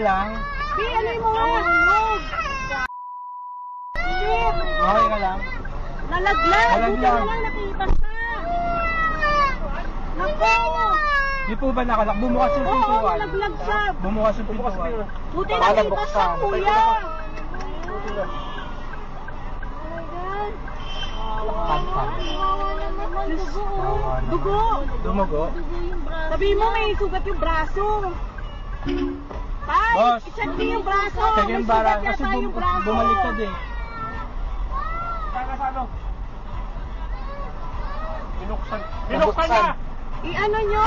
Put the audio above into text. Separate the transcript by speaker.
Speaker 1: lang.
Speaker 2: Di, ano mo nga?
Speaker 1: Okay ka lang.
Speaker 2: Nalaglag. Buti
Speaker 1: Nalaglag.
Speaker 2: na lang nakita ka. Nako.
Speaker 1: Di po ba nakalak? Bumukas yung
Speaker 2: Oo,
Speaker 1: pintuan.
Speaker 2: nalaglag siya.
Speaker 1: Bumukas yung pintuan.
Speaker 2: Buti
Speaker 1: Para
Speaker 2: nakita
Speaker 1: buksan.
Speaker 2: siya, kuya. Dugo.
Speaker 1: Dumugo?
Speaker 2: Sabi mo may sugat yung braso. Tay,
Speaker 1: Boss.
Speaker 2: i-check mo yung braso.
Speaker 1: Check
Speaker 2: May
Speaker 1: yung bara.
Speaker 2: sugat
Speaker 1: Kasi
Speaker 2: yata yung braso.
Speaker 1: bumaliktad eh.
Speaker 3: Binuksan na!
Speaker 2: I-ano nyo?